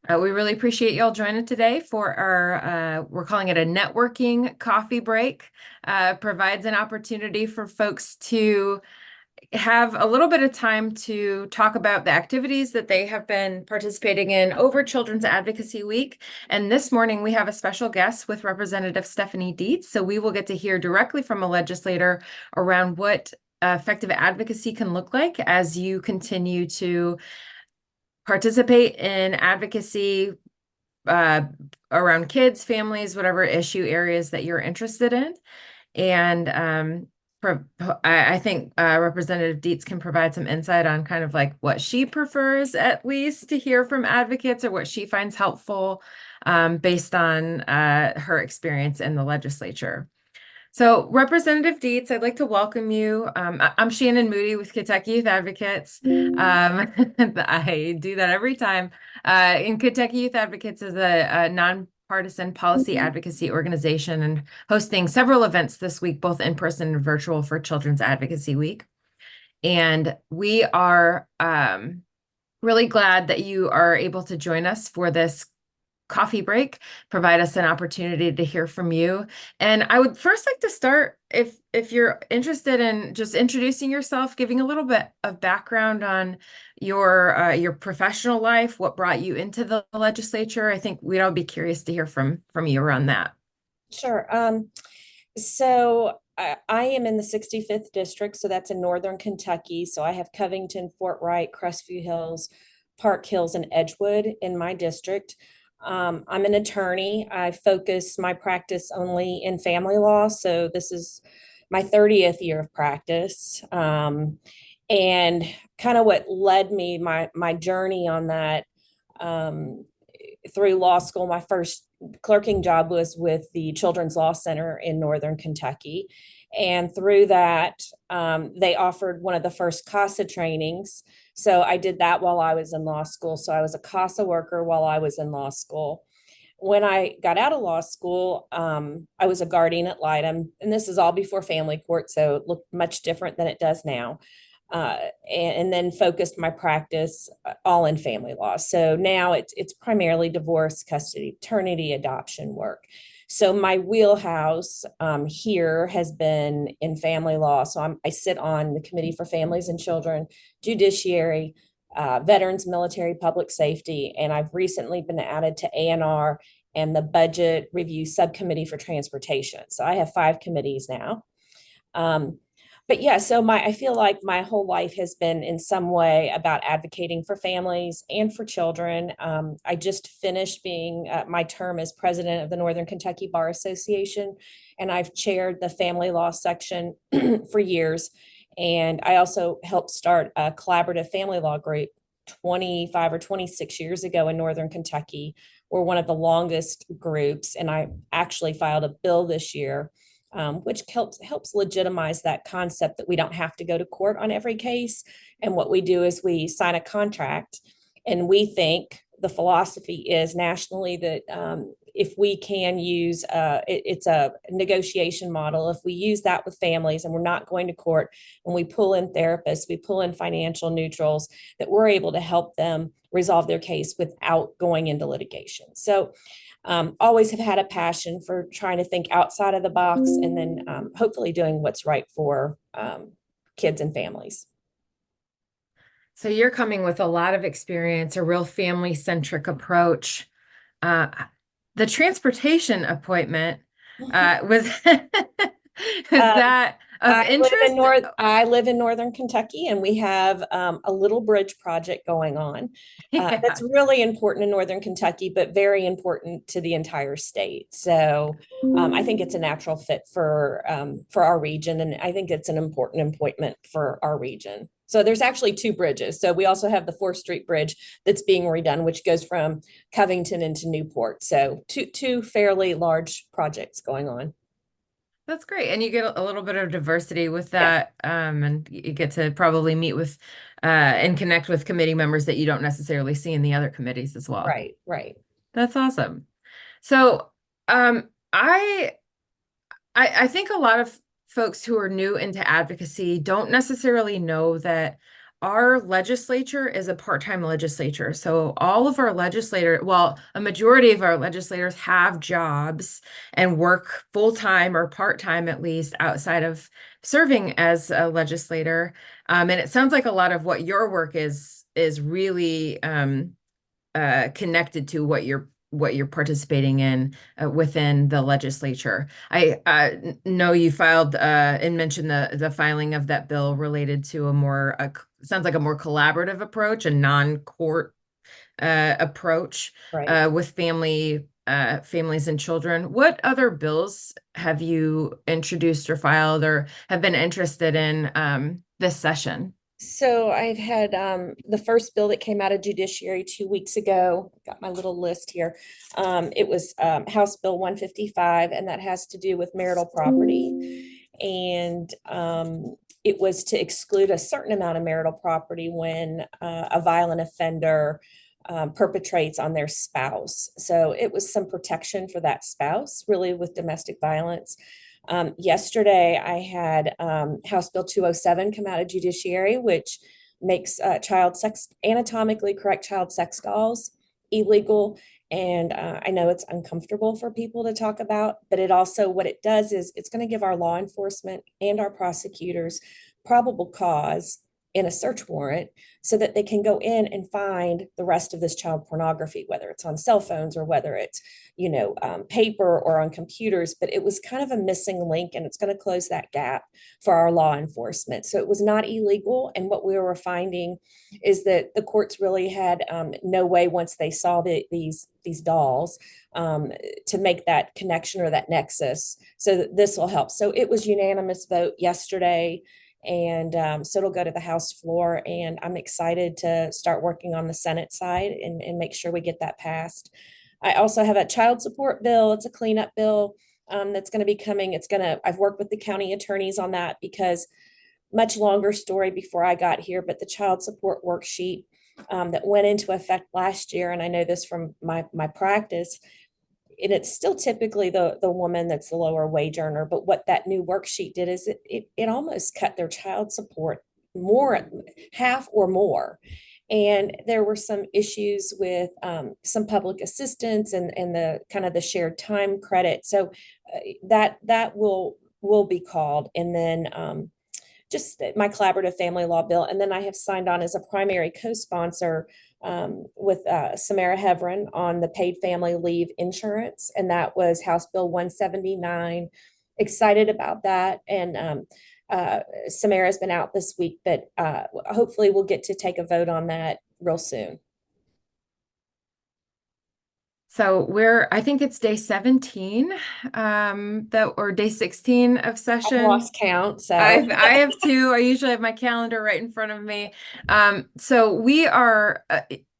We really appreciate y'all joining today for our, we're calling it a networking coffee break. Provides an opportunity for folks to have a little bit of time to talk about the activities that they have been participating in over Children's Advocacy Week. And this morning we have a special guest with Representative Stephanie Dietz. So we will get to hear directly from a legislator around what effective advocacy can look like as you continue to participate in advocacy uh, around kids, families, whatever issue areas that you're interested in. And I think Representative Dietz can provide some insight on kind of like what she prefers, at least, to hear from advocates or what she finds helpful based on her experience in the legislature. So, Representative Dietz, I'd like to welcome you. I'm Shannon Moody with Kentucky Youth Advocates. I do that every time. And Kentucky Youth Advocates is a nonpartisan policy advocacy organization and hosting several events this week, both in person and virtual for Children's Advocacy Week. And we are really glad that you are able to join us for this coffee break, provide us an opportunity to hear from you. And I would first like to start, if you're interested in just introducing yourself, giving a little bit of background on your professional life, what brought you into the legislature. I think we'd all be curious to hear from you around that. Sure. So I am in the 65th district, so that's in northern Kentucky. So I have Covington, Fort Wright, Crestview Hills, Park Hills, and Edgewood in my district. I'm an attorney. I focus my practice only in family law. So this is my 30th year of practice. And kind of what led me, my journey on that um, through law school, my first clerking job was with the Children's Law Center in Northern Kentucky. And through that, they offered one of the first CASA trainings. So I did that while I was in law school. So I was a CASA worker while I was in law school. When I got out of law school, I was a guardian ad litem, and this is all before family court, so it looked much different than it does now. And then focused my practice all in family law. So now it's primarily divorce, custody, paternity, adoption work. So my wheelhouse here has been in family law. So I sit on the Committee for Families and Children, Judiciary, Veterans, Military, Public Safety, and I've recently been added to ANR and the Budget Review Subcommittee for Transportation. So I have 5 committees now. But yeah, so I feel like my whole life has been in some way about advocating for families and for children. I just finished being my term as president of the Northern Kentucky Bar Association, and I've chaired the family law section for years. And I also helped start a collaborative family law group 25 or 26 years ago in Northern Kentucky. We're one of the longest groups, and I actually filed a bill this year which helps legitimize that concept that we don't have to go to court on every case. And what we do is we sign a contract, and we think the philosophy is nationally that if we can use it's a negotiation model. If we use that with families and we're not going to court, and we pull in therapists, we pull in financial neutrals, that we're able to help them resolve their case without going into litigation. So always have had a passion for trying to think outside of the box, and then hopefully doing what's right for kids and families. So you're coming with a lot of experience, a real family-centric approach. Uh, the transportation appointment was was Um, that of interest? I live in northern Kentucky, and we have a little bridge project going on. Yeah. That's really important in northern Kentucky, but very important to the entire state. So I think it's a natural fit for our region, and I think it's an important appointment for our region. So there's actually 2 bridges. So we also have the 4th Street Bridge that's being redone, which goes from Covington into Newport. So two fairly large projects going on. That's great. And you get a little bit of diversity with Yeah. that. And you get to probably meet with and connect with committee members that you don't necessarily see in the other committees as well. Right, right. That's awesome. So um, I I think a lot of folks who are new into advocacy don't necessarily know that our legislature is a part-time legislature. So all of our well, a majority of our legislators have jobs and work full-time or part-time at least outside of serving as a legislator. And it sounds like a lot of what your work is really connected to what you're participating in within the legislature. I know you filed and mentioned the filing of that bill related to sounds like a more collaborative approach, a non-court approach Right. with families and children. What other bills have you introduced or filed or have been interested in this session? So I've had the first bill that came out of judiciary 2 weeks ago. Got my little list here. It was House Bill 155, and that has to do with marital property. And it was to exclude a certain amount of marital property when a violent offender perpetrates on their spouse. So it was some protection for that spouse, really, with domestic violence. Yesterday, I had House Bill 207 come out of judiciary, which makes anatomically correct child sex dolls illegal. And I know it's uncomfortable for people to talk about, but it also, what it does is it's going to give our law enforcement and our prosecutors probable cause in a search warrant so that they can go in and find the rest of this child pornography, whether it's on cell phones or whether it's paper or on computers. But it was kind of a missing link, and it's going to close that gap for our law enforcement. So it was not illegal. And what we were finding is that the courts really had no way, once they saw these dolls, to make that connection or that nexus. So that this will help. So it was unanimous vote yesterday. And so it'll go to the House floor, and I'm excited to start working on the Senate side and make sure we get that passed. I also have a child support bill. It's a cleanup bill that's going to be coming. I've worked with the county attorneys on that because much longer story before I got here, but the child support worksheet that went into effect last year, and I know this from my practice, and it's still typically the woman that's the lower wage earner. But what that new worksheet did is it almost cut their child support more, half or more. And there were some issues with some public assistance and the kind of the shared time credit. So that will be called. And then just my collaborative family law bill. And then I have signed on as a primary co-sponsor with Samara Heverin on the paid family leave insurance. And that was House Bill 179. Excited about that. And Samara's been out this week, but hopefully we'll get to take a vote on that real soon. So I think it's day 17, or day 16 of I've session. lost count, so I have two. I usually have my calendar right in front of me. So we are,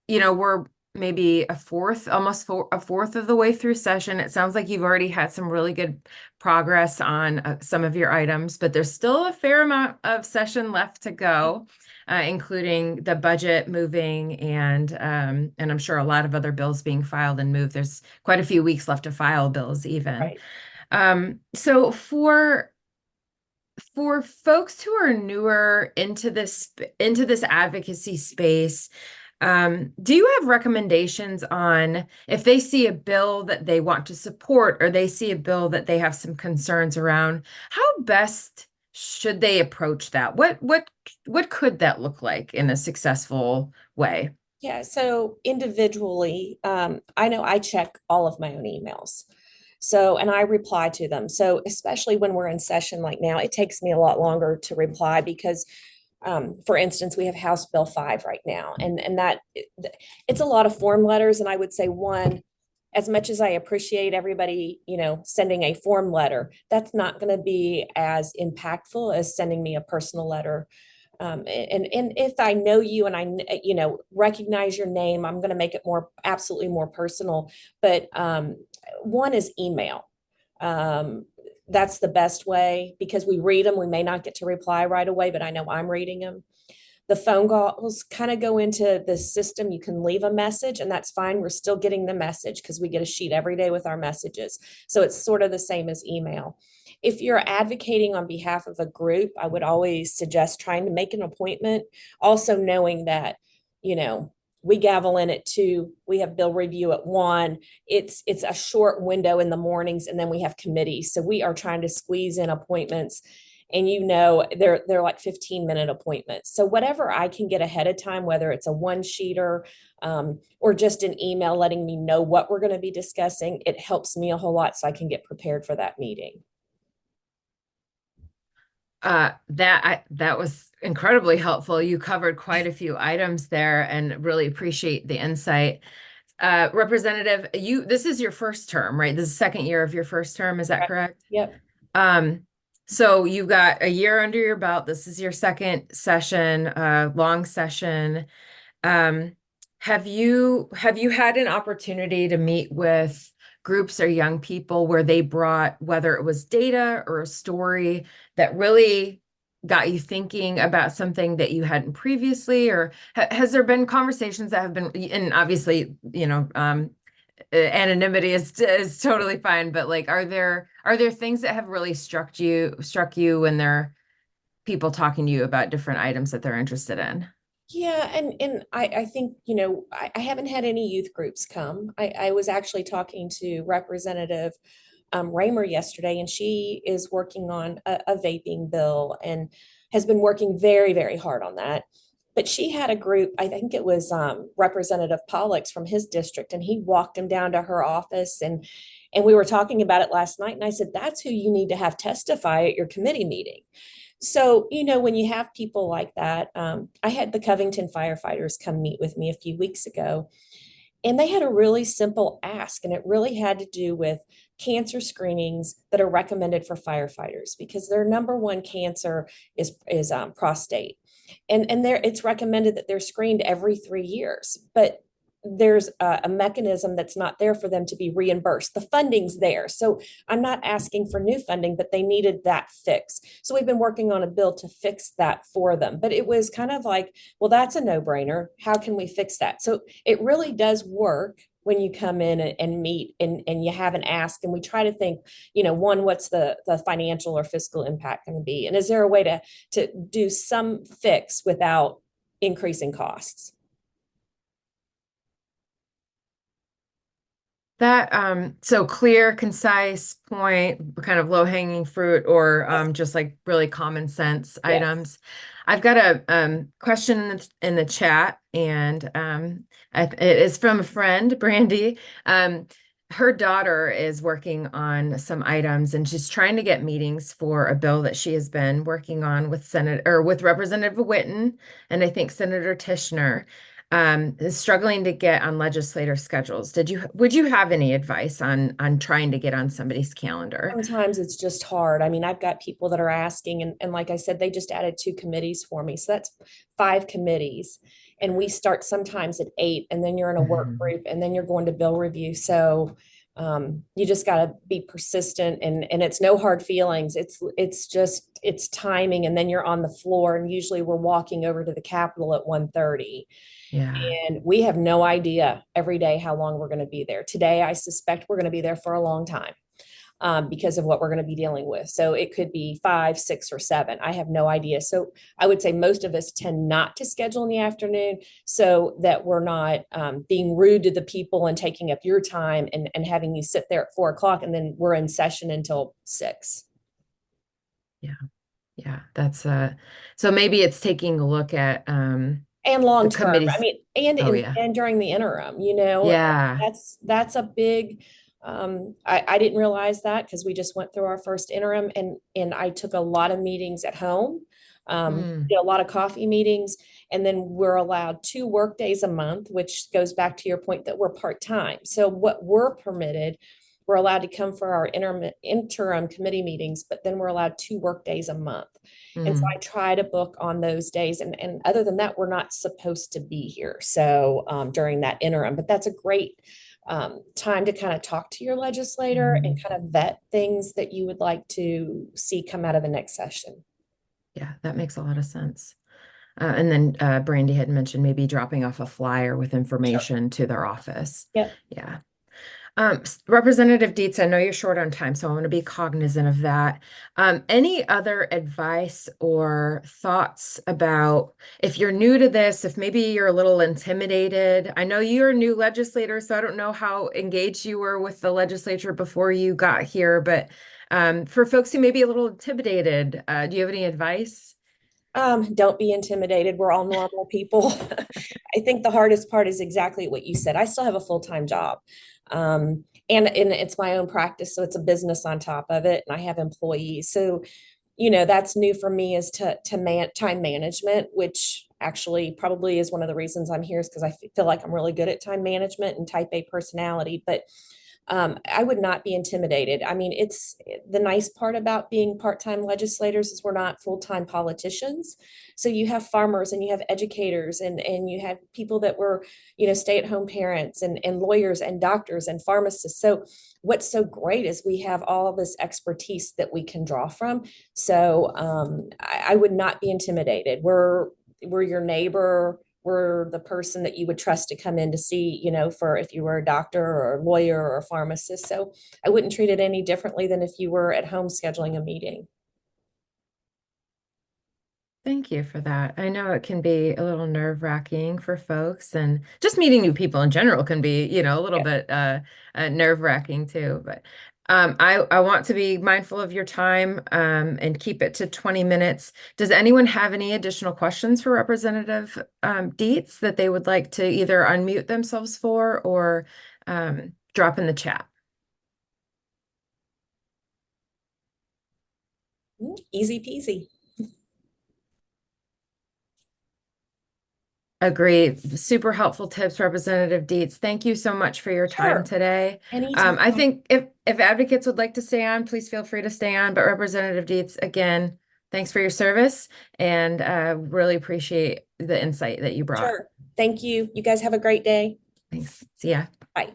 we're maybe a fourth of the way through session. It sounds like you've already had some really good progress on some of your items, but there's still a fair amount of session left to go, including the budget moving and I'm sure a lot of other bills being filed and moved. There's quite a few weeks left to file bills even. right. So for folks who are newer into this advocacy space, do you have recommendations on if they see a bill that they want to support or they see a bill that they have some concerns around, how best should they approach that? What could that look like in a successful way? Yeah, so individually, I know I check all of my own emails. So, and I reply to them. So, especially when we're in session like now, it takes me a lot longer to reply because, for instance, we have House Bill 5 right now, and that it's a lot of form letters. And I would say, one, as much as I appreciate everybody, sending a form letter, that's not going to be as impactful as sending me a personal letter. And if I know you and I recognize your name, I'm going to make it absolutely more personal. But one is email. That's the best way because we read them. We may not get to reply right away, but I know I'm reading them. The phone calls kind of go into the system. You can leave a message, and that's fine. We're still getting the message because we get a sheet every day with our messages. So it's sort of the same as email. if you're advocating on behalf of a group, I would always suggest trying to make an appointment. Also knowing that, you know, we gavel in at 2, we have bill review at 1. It's a short window in the mornings, and then we have committees. So we are trying to squeeze in appointments, and they're like 15-minute appointments. So whatever I can get ahead of time, whether it's a one-sheeter or just an email letting me know what we're going to be discussing, it helps me a whole lot so I can get prepared for that meeting. That was incredibly helpful. You covered quite a few items there and really appreciate the insight. Representative, this is your first term, right? This is the second year of your first term, is that Right. correct? Yep. So you've got a year under your belt. This is your second session, long session. Um, have you had an opportunity to meet with groups or young people where they brought, whether it was data or a story that really got you thinking about something that you hadn't previously, or has there been conversations that have been, and obviously, anonymity is totally fine, but like, are there things that have really struck you when there are people talking to you about different items that they're interested in? Yeah, and I think, I haven't had any youth groups come. I was actually talking to Representative Raymer yesterday, and she is working on a vaping bill and has been working very, very hard on that. But she had a group, I think it was Representative Pollux from his district, and he walked him down to her office, and we were talking about it last night. And I said, that's who you need to have testify at your committee meeting. So, when you have people like that, I had the Covington firefighters come meet with me a few weeks ago, and they had a really simple ask, and it really had to do with cancer screenings that are recommended for firefighters because their number one cancer is prostate, and it's recommended that they're screened every 3 years, but there's a mechanism that's not there for them to be reimbursed. The funding's there, so I'm not asking for new funding, but they needed that fix. So we've been working on a bill to fix that for them. But it was kind of like, well, that's a no-brainer. How can we fix that? So it really does work when you come in and meet and you have an ask, and we try to think, one, what's the financial or fiscal impact going to be, and is there a way to do some fix without increasing costs? So clear, concise point, kind of low hanging fruit, or just like really common sense Yes. items. I've got a question in the chat, and it is from a friend, Brandy. Her daughter is working on some items, and she's trying to get meetings for a bill that she has been working on with with Representative Witten, and I think Senator Tishner, is struggling to get on legislator schedules. Would you have any advice on trying to get on somebody's calendar? Sometimes it's just hard. I mean, I've got people that are asking, and like I said, they just added 2 committees for me. So that's 5 committees. And we start sometimes at 8, and then you're in a work Mhm. group, and then you're going to bill review. So you just got to be persistent, and it's no hard feelings. It's just it's timing, and then you're on the floor, and usually we're walking over to the Capitol at 1:30, Yeah. and we have no idea every day how long we're going to be there. Today, I suspect we're going to be there for a long time because of what we're going to be dealing with. So it could be 5, 6, or 7. I have no idea. So I would say most of us tend not to schedule in the afternoon so that we're not being rude to the people and taking up your time and having you sit there at 4 o'clock, and then we're in session until 6. Yeah. Yeah. So maybe it's taking a look at And the long term, I committees. mean, and Oh in yeah. and during the interim, Yeah. that's a big, I didn't realize that because we just went through our first interim, and I took a lot of meetings at home, Mm, did a lot of coffee meetings, and then we're allowed 2 work days a month, which goes back to your point that we're part-time. So what we're permitted, we're allowed to come for our interim committee meetings, but then we're allowed 2 work days a month. And so I mm, try to book on those days. And other than that, we're not supposed to be here. So during that interim, but that's a great time to kind of talk to your legislator and mm. kind of vet things that you would like to see come out of the next session. Yeah, that makes a lot of sense. And then Brandy had mentioned maybe dropping off a flyer with Sure. information to their office. Yep. Yeah. Representative Dietz, I know you're short on time, so I want to be cognizant of that. Any other advice or thoughts about if you're new to this, if maybe you're a little intimidated? I know you're a new legislator, so I don't know how engaged you were with the legislature before you got here, but for folks who may be a little intimidated, do you have any advice? Don't be intimidated. We're all normal people. I think the hardest part is exactly what you said. I still have a full-time job. And it's my own practice, so it's a business on top of it, and I have employees. So, that's new for me is time management, which actually probably is one of the reasons I'm here is because I feel like I'm really good at time management and type A personality. But I would not be intimidated. I mean, it's the nice part about being part-time legislators is we're not full-time politicians. So you have farmers and you have educators and you have people that were, stay-at-home parents and lawyers and doctors and pharmacists. So what's so great is we have all this expertise that we can draw from. So I would not be intimidated. We're your neighbor, were the person that you would trust to come in to see, for if you were a doctor or a lawyer or a pharmacist. So I wouldn't treat it any differently than if you were at home scheduling a meeting. Thank you for that. I know it can be a little nerve-wracking for folks, and just meeting new people in general can be, a little Yeah, bit nerve-wracking too. But I want to be mindful of your time and keep it to 20 minutes. Does anyone have any additional questions for Representative Dietz that they would like to either unmute themselves for or drop in the chat? easy peasy. Agree. Super helpful tips, Representative Dietz. Thank you so much for your time Sure, today. anytime. I think if advocates would like to stay on, please feel free to stay on. But Representative Dietz, again, thanks for your service and really appreciate the insight that you brought. Sure. Thank you. You guys have a great day. Thanks. See ya. Bye.